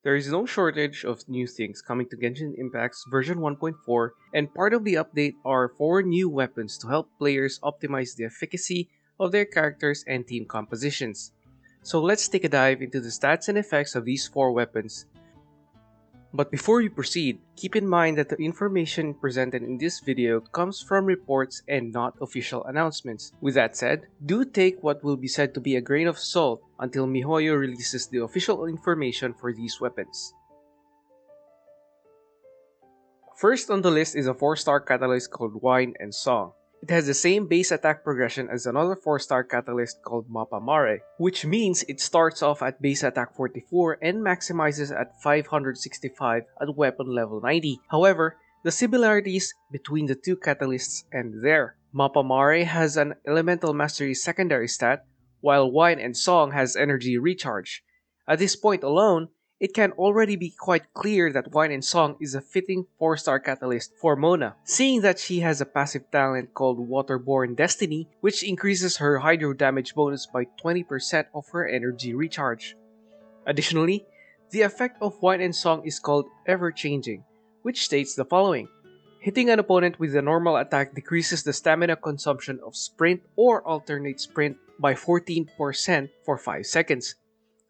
There is no shortage of new things coming to Genshin Impact's version 1.4, and part of the update are 4 new weapons to help players optimize the efficacy of their characters and team compositions. So let's take a dive into the stats and effects of these 4 weapons. But before we proceed, keep in mind that the information presented in this video comes from reports and not official announcements. With that said, do take what will be said to be a grain of salt until MiHoYo releases the official information for these weapons. First on the list is a 4-star catalyst called Wine and Song. It has the same base attack progression as another 4-star catalyst called Mapa Mare, which means it starts off at base attack 44 and maximizes at 565 at weapon level 90. However, the similarities between the two catalysts end there. Mapa Mare has an elemental mastery secondary stat, while Wine and Song has energy recharge. At this point alone, it can already be quite clear that Wine and Song is a fitting 4-star catalyst for Mona, seeing that she has a passive talent called Waterborne Destiny, which increases her hydro damage bonus by 20% of her energy recharge. Additionally, the effect of Wine and Song is called Ever Changing, which states the following. Hitting an opponent with a normal attack decreases the stamina consumption of sprint or alternate sprint by 14% for 5 seconds.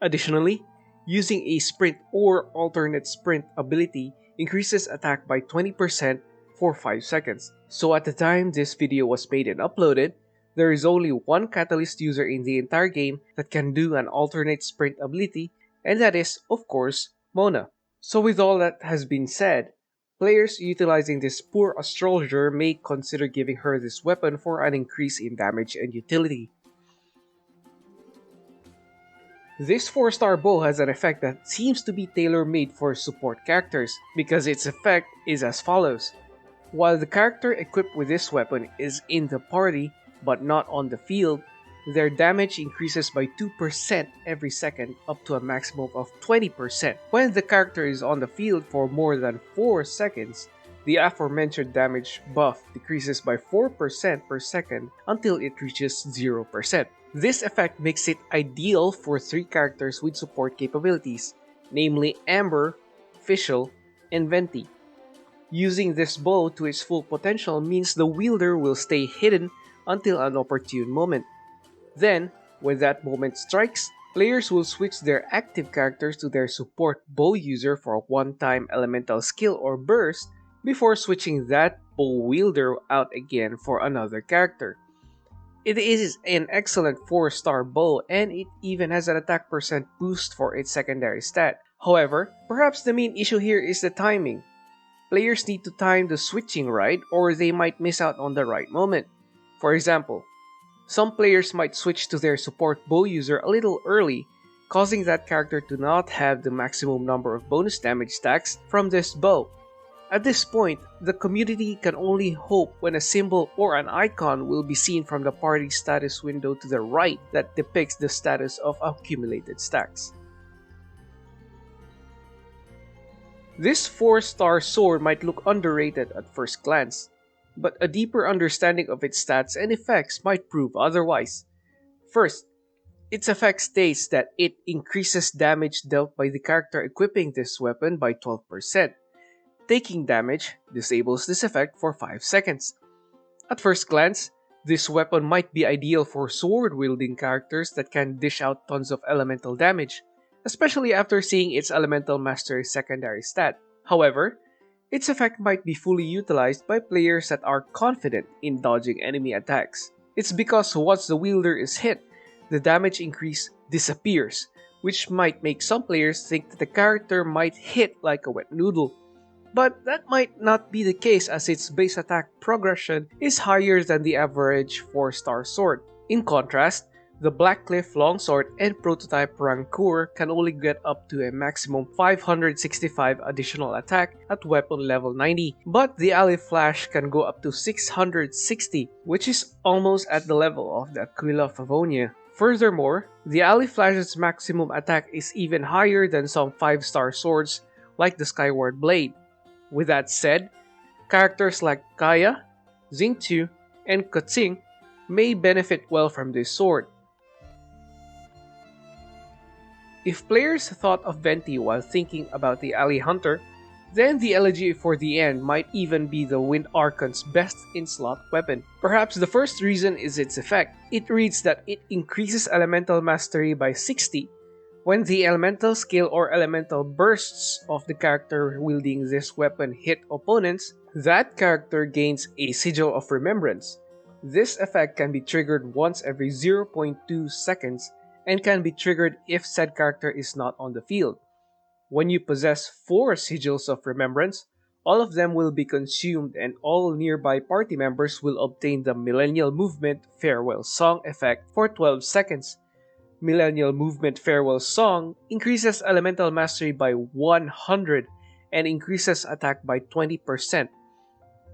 Additionally, using a sprint or alternate sprint ability increases attack by 20% for 5 seconds. So at the time this video was made and uploaded, there is only one Catalyst user in the entire game that can do an alternate sprint ability, and that is, of course, Mona. So with all that has been said, players utilizing this poor astrologer may consider giving her this weapon for an increase in damage and utility. This 4-star bow has an effect that seems to be tailor-made for support characters, because its effect is as follows. While the character equipped with this weapon is in the party but not on the field, their damage increases by 2% every second up to a maximum of 20%. When the character is on the field for more than 4 seconds, the aforementioned damage buff decreases by 4% per second until it reaches 0%. This effect makes it ideal for 3 characters with support capabilities, namely Amber, Fischl, and Venti. Using this bow to its full potential means the wielder will stay hidden until an opportune moment. Then, when that moment strikes, players will switch their active characters to their support bow user for a one-time elemental skill or burst before switching that bow wielder out again for another character. It is an excellent 4-star bow and it even has an attack percent boost for its secondary stat. However, perhaps the main issue here is the timing. Players need to time the switching right or they might miss out on the right moment. For example, some players might switch to their support bow user a little early, causing that character to not have the maximum number of bonus damage stacks from this bow. At this point, the community can only hope when a symbol or an icon will be seen from the party status window to the right that depicts the status of accumulated stacks. This 4-star sword might look underrated at first glance, but a deeper understanding of its stats and effects might prove otherwise. First, its effect states that it increases damage dealt by the character equipping this weapon by 12%. Taking damage disables this effect for 5 seconds. At first glance, this weapon might be ideal for sword-wielding characters that can dish out tons of elemental damage, especially after seeing its elemental mastery secondary stat. However, its effect might be fully utilized by players that are confident in dodging enemy attacks. It's because once the wielder is hit, the damage increase disappears, which might make some players think that the character might hit like a wet noodle. But that might not be the case as its base attack progression is higher than the average 4-star sword. In contrast, the Blackcliff Longsword and Prototype Rancour can only get up to a maximum 565 additional attack at weapon level 90, but the Alley Flash can go up to 660, which is almost at the level of the Aquila Favonia. Furthermore, the Alley Flash's maximum attack is even higher than some 5-star swords like the Skyward Blade. With that said, characters like Kaya, Xingqiu, and Katsing may benefit well from this sword. If players thought of Venti while thinking about the Alley Hunter, then the Elegy for the End might even be the Wind Archon's best in-slot weapon. Perhaps the first reason is its effect. It reads that it increases elemental mastery by 60 when the elemental skill or elemental bursts of the character wielding this weapon hit opponents. That character gains a Sigil of Remembrance. This effect can be triggered once every 0.2 seconds and can be triggered if said character is not on the field. When you possess 4 Sigils of Remembrance, all of them will be consumed and all nearby party members will obtain the Millennial Movement Farewell Song effect for 12 seconds. Millennial Movement Farewell Song increases elemental mastery by 100 and increases attack by 20%.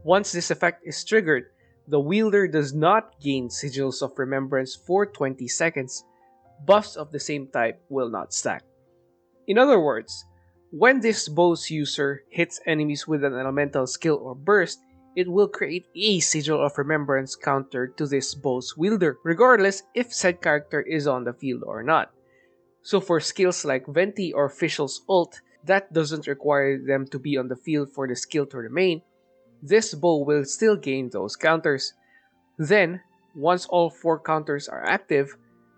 Once this effect is triggered, the wielder does not gain Sigils of Remembrance for 20 seconds. Buffs of the same type will not stack. In other words, when this bow's user hits enemies with an elemental skill or burst, it will create a Sigil of Remembrance counter to this bow's wielder, regardless if said character is on the field or not. So for skills like Venti or Fischl's ult, that doesn't require them to be on the field for the skill to remain, this bow will still gain those counters. Then, once all 4 counters are active,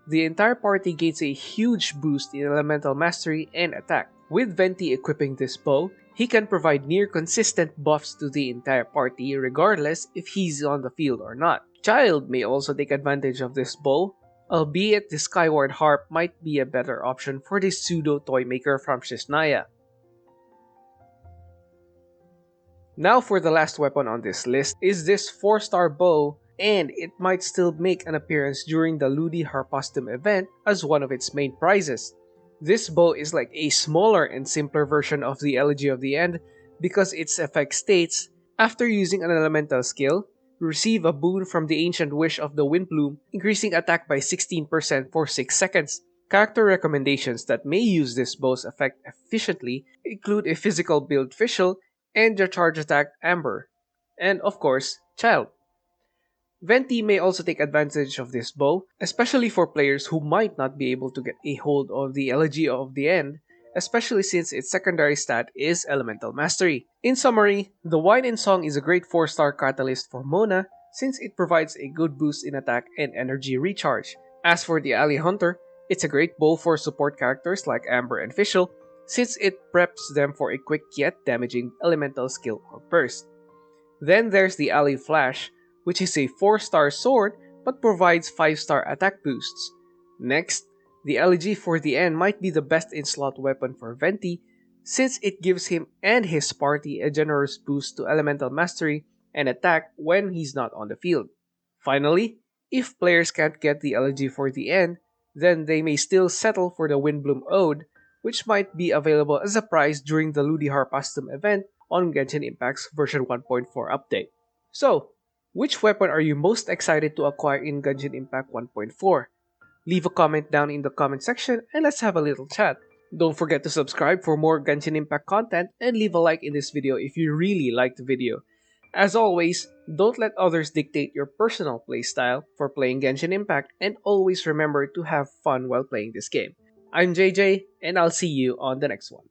the entire party gains a huge boost in elemental mastery and attack. With Venti equipping this bow, he can provide near consistent buffs to the entire party regardless if he's on the field or not. Child may also take advantage of this bow, albeit the Skyward Harp might be a better option for this pseudo toy maker from Shisnaya. Now for the last weapon on this list is this 4-star bow, and it might still make an appearance during the Ludi Harpastum event as one of its main prizes. This bow is like a smaller and simpler version of the Elegy of the End because its effect states, after using an elemental skill, receive a boon from the Ancient Wish of the Windblum, increasing attack by 16% for 6 seconds. Character recommendations that may use this bow's effect efficiently include a physical build Fischl and your charge attack Amber, and of course, Child. Venti may also take advantage of this bow, especially for players who might not be able to get a hold of the Elegy of the End, especially since its secondary stat is Elemental Mastery. In summary, the Wine and Song is a great 4-star catalyst for Mona since it provides a good boost in attack and energy recharge. As for the Alley Hunter, it's a great bow for support characters like Amber and Fischl since it preps them for a quick yet damaging elemental skill or burst. Then there's the Alley Flash, which is a 4-star sword but provides 5-star attack boosts. Next, the Elegy for the End might be the best in-slot weapon for Venti since it gives him and his party a generous boost to elemental mastery and attack when he's not on the field. Finally, if players can't get the Elegy for the End, then they may still settle for the Windblum Ode, which might be available as a prize during the Ludi Harpastum event on Genshin Impact's version 1.4 update. So, which weapon are you most excited to acquire in Genshin Impact 1.4? Leave a comment down in the comment section and let's have a little chat. Don't forget to subscribe for more Genshin Impact content and leave a like in this video if you really liked the video. As always, don't let others dictate your personal playstyle for playing Genshin Impact and always remember to have fun while playing this game. I'm JJ and I'll see you on the next one.